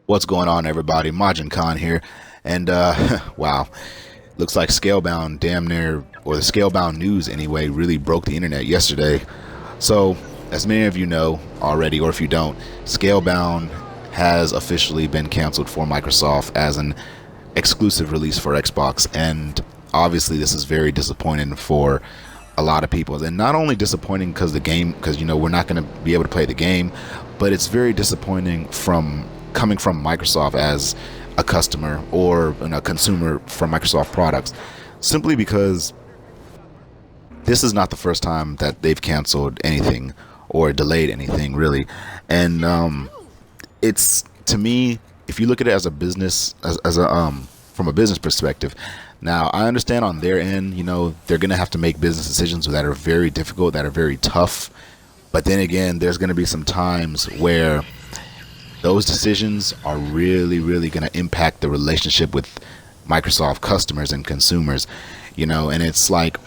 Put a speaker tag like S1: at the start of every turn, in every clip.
S1: What's going on, everybody? Majin Khan here, and wow, looks like Scalebound, damn near, or the Scalebound news anyway, really broke the internet yesterday. So, as many of you know already, or if you don't, Scalebound has officially been canceled for Microsoft as an exclusive release for Xbox, and obviously this is very disappointing for a lot of people. And not only disappointing because the game, because we're not going to be able to play the game, but it's very disappointing from coming from Microsoft as a customer or a consumer from Microsoft products, simply because this is not the first time that they've canceled anything or delayed anything really. And it's, to me, if you look at it as a business, as a from a business perspective, now I understand on their end, they're gonna have to make business decisions that are very difficult, that are very tough. But then again, there's gonna be some times where those decisions are really, really gonna impact the relationship with Microsoft customers and consumers, and it's like,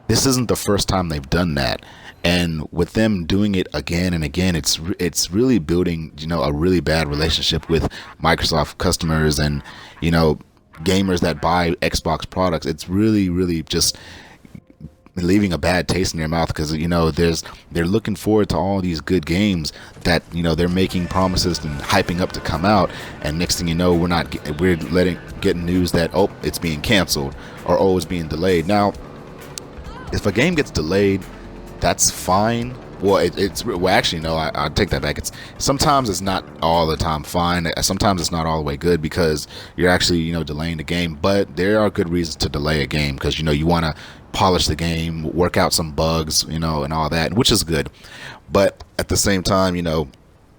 S1: this isn't the first time they've done that. And with them doing it again and again, it's really building, a really bad relationship with Microsoft customers and, gamers that buy Xbox products. It's really, really just leaving a bad taste in their mouth, because they're looking forward to all these good games that they're making promises and hyping up to come out, and next thing you know, we're getting news that, oh, it's being canceled, or oh, it's being delayed. Now, if a game gets delayed, that's fine. Well, well, actually, no, I take that back. Sometimes it's not all the time fine. Sometimes it's not all the way good, because you're actually, delaying the game. But there are good reasons to delay a game, because you want to polish the game, work out some bugs, and all that, which is good. But at the same time,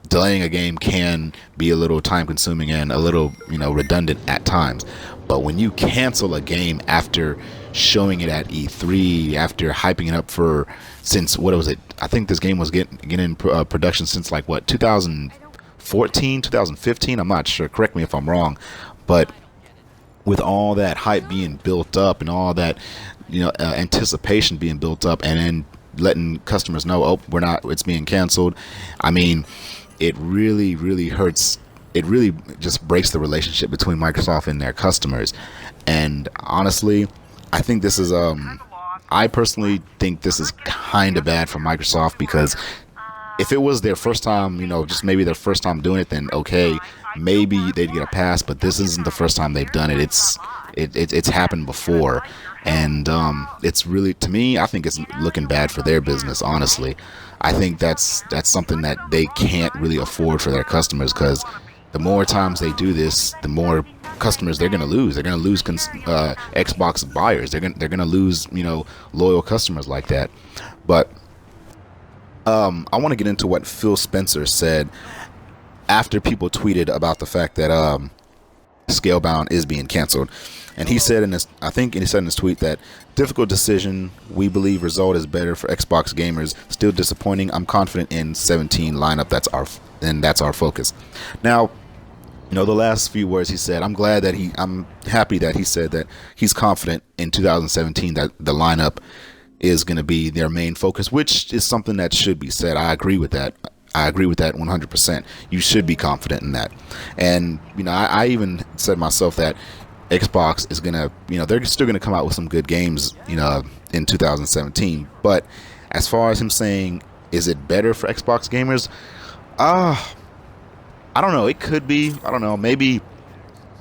S1: delaying a game can be a little time consuming and a little, redundant at times. But when you cancel a game after showing it at E3, after hyping it up since, what was it? I think this game was getting in production since, like, what, 2014, 2015? I'm not sure. Correct me if I'm wrong. But with all that hype being built up and all that, anticipation being built up, and then letting customers know, oh, it's being canceled. I mean, it really, really hurts. It really just breaks the relationship between Microsoft and their customers. And honestly, I think this is I personally think this is kind of bad for Microsoft, because if it was their first time, just maybe their first time doing it, then okay, maybe they'd get a pass. But this isn't the first time they've done it. It's happened before, and it's really, to me, I think it's looking bad for their business. Honestly, I think that's something that they can't really afford for their customers, because the more times they do this, the more customers they're going to lose. They're going to lose Xbox buyers. They're going to lose, loyal customers like that. But I want to get into what Phil Spencer said after people tweeted about the fact that Scalebound is being canceled. And he said he said in his tweet that, difficult decision, we believe result is better for Xbox gamers, still disappointing. I'm confident in 17 lineup. That's our focus. Now, the last few words he said, I'm happy that he said that he's confident in 2017 that the lineup is going to be their main focus, which is something that should be said. I agree with that. 100%. You should be confident in that. And, I even said myself that Xbox is going to, they're still going to come out with some good games, in 2017. But as far as him saying, is it better for Xbox gamers? I don't know. It could be. I don't know. Maybe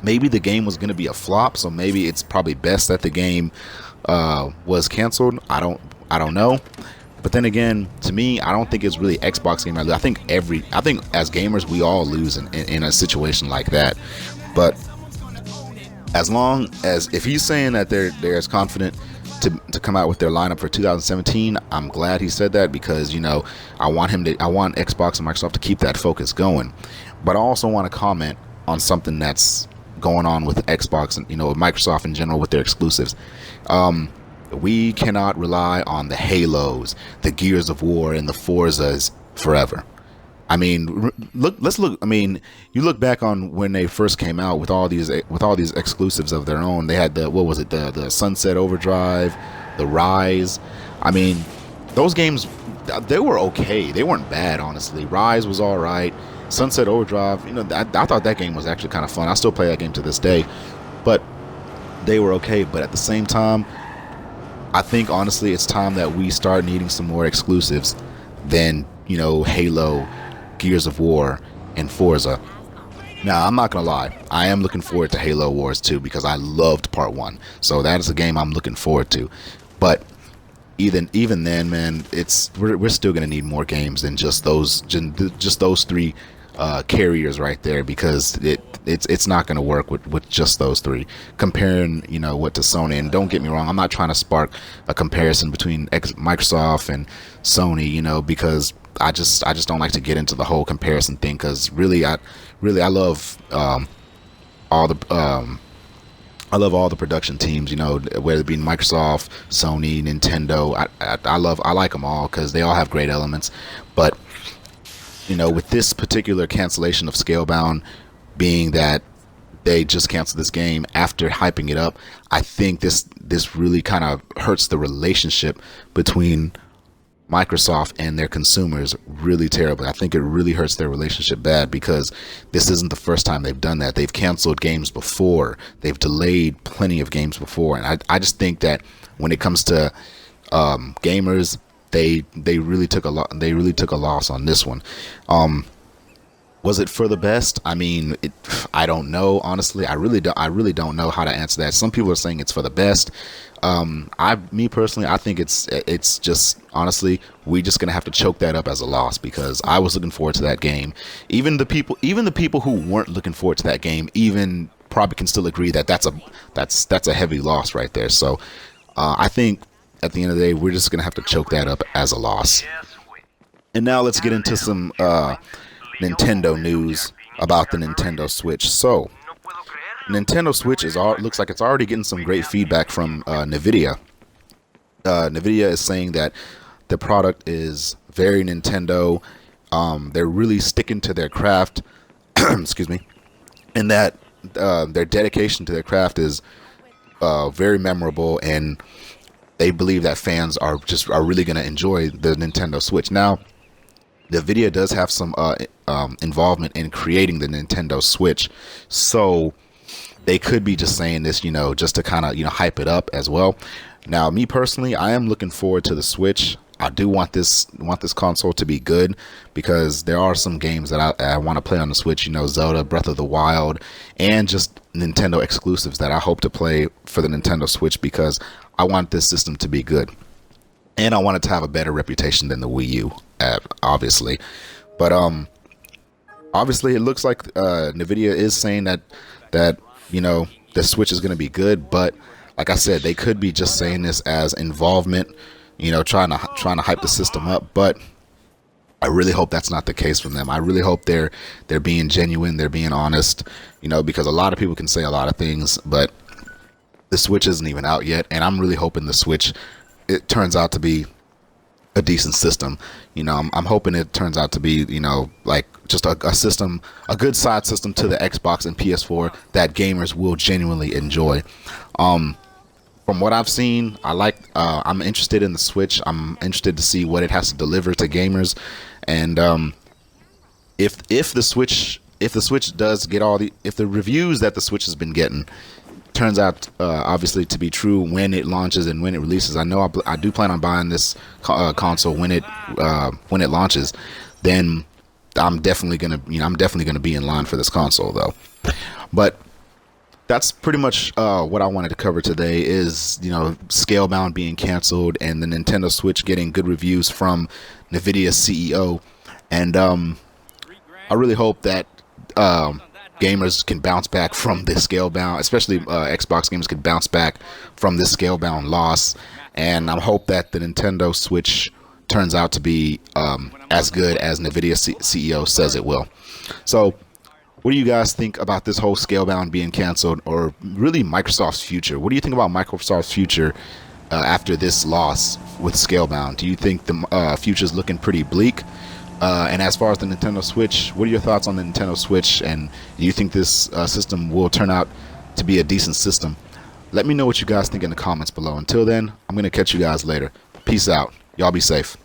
S1: the game was going to be a flop, so maybe it's probably best that the game was canceled. I don't know. But then again, to me, I don't think it's really Xbox game. I think as gamers, we all lose in a situation like that. But as long as, if he's saying that they're as confident to come out with their lineup for 2017, I'm glad he said that, because I want Xbox and Microsoft to keep that focus going. But I also want to comment on something that's going on with Xbox and Microsoft in general with their exclusives. We cannot rely on the Halos, the Gears of War, and the Forzas forever. I mean, let's look. I mean, you look back on when they first came out with all these exclusives of their own. They had the Sunset Overdrive, the Rise. I mean, those games, they were okay. They weren't bad, honestly. Rise was all right. Sunset Overdrive, I thought that game was actually kind of fun. I still play that game to this day, but they were okay. But at the same time, I think honestly, it's time that we start needing some more exclusives than Halo, Gears of War, and Forza. Now, I'm not gonna lie, I am looking forward to Halo Wars 2 because I loved Part 1. So that is a game I'm looking forward to. But even then, man, we're still gonna need more games than just those three carriers right there, because it's not gonna work with just those three. Comparing what to Sony, and don't get me wrong, I'm not trying to spark a comparison between Microsoft and Sony, because I just don't like to get into the whole comparison thing, because I love all the I love all the production teams, whether it be Microsoft, Sony, Nintendo. I like them all because they all have great elements. But with this particular cancellation of Scalebound, being that they just canceled this game after hyping it up, I think this really kind of hurts the relationship between Microsoft and their consumers really terribly. I think it really hurts their relationship bad, because this isn't the first time they've done that. They've canceled games before. They've delayed plenty of games before. And I just think that when it comes to gamers, they really took a loss on this one. Was it for the best? I mean, I don't know. Honestly, I really don't know how to answer that. Some people are saying it's for the best. Me personally, I think it's just, honestly, we just gonna have to choke that up as a loss, because I was looking forward to that game. Even the people who weren't looking forward to that game even probably can still agree that that's a heavy loss right there. So I think at the end of the day, we're just gonna have to choke that up as a loss. And now let's get into some Nintendo news about the Nintendo Switch. So, Nintendo Switch looks like it's already getting some great feedback from Nvidia. Nvidia is saying that the product is very Nintendo. They're really sticking to their craft. Excuse me, and that their dedication to their craft is very memorable, and they believe that fans are really going to enjoy the Nintendo Switch. Now, Nvidia does have some involvement in creating the Nintendo Switch, so they could be just saying this, just to kind of, hype it up as well. Now, me personally, I am looking forward to the Switch. I do want this console to be good, because there are some games that I want to play on the Switch, Zelda, Breath of the Wild, and just Nintendo exclusives that I hope to play for the Nintendo Switch, because I want this system to be good. And I want it to have a better reputation than the Wii U, obviously. But obviously, it looks like Nvidia is saying that the Switch is going to be good. But like I said, they could be just saying this as involvement, trying to hype the system up. But I really hope that's not the case from them. I really hope they're being genuine, they're being honest, because a lot of people can say a lot of things, but the Switch isn't even out yet, and I'm really hoping the Switch, it turns out to be a decent system. I'm hoping it turns out to be, like just a system, a good side system to the Xbox and PS4 that gamers will genuinely enjoy. From what I've seen, I'm interested in the Switch. I'm interested to see what it has to deliver to gamers, and if the Switch does get if the reviews that the Switch has been getting turns out obviously to be true when it launches and when it releases, I know I do plan on buying this console when it launches. Then I'm definitely gonna be in line for this console, though. But that's pretty much what I wanted to cover today. Is Scalebound being canceled and the Nintendo Switch getting good reviews from Nvidia CEO, and I really hope that gamers can bounce back from this Scalebound, especially Xbox gamers can bounce back from this Scalebound loss. And I hope that the Nintendo Switch turns out to be as good as Nvidia CEO says it will. So, what do you guys think about this whole Scalebound being canceled, or really Microsoft's future? What do you think about Microsoft's future after this loss with Scalebound? Do you think the future is looking pretty bleak? And as far as the Nintendo Switch, what are your thoughts on the Nintendo Switch? And do you think this system will turn out to be a decent system? Let me know what you guys think in the comments below. Until then, I'm going to catch you guys later. Peace out. Y'all be safe.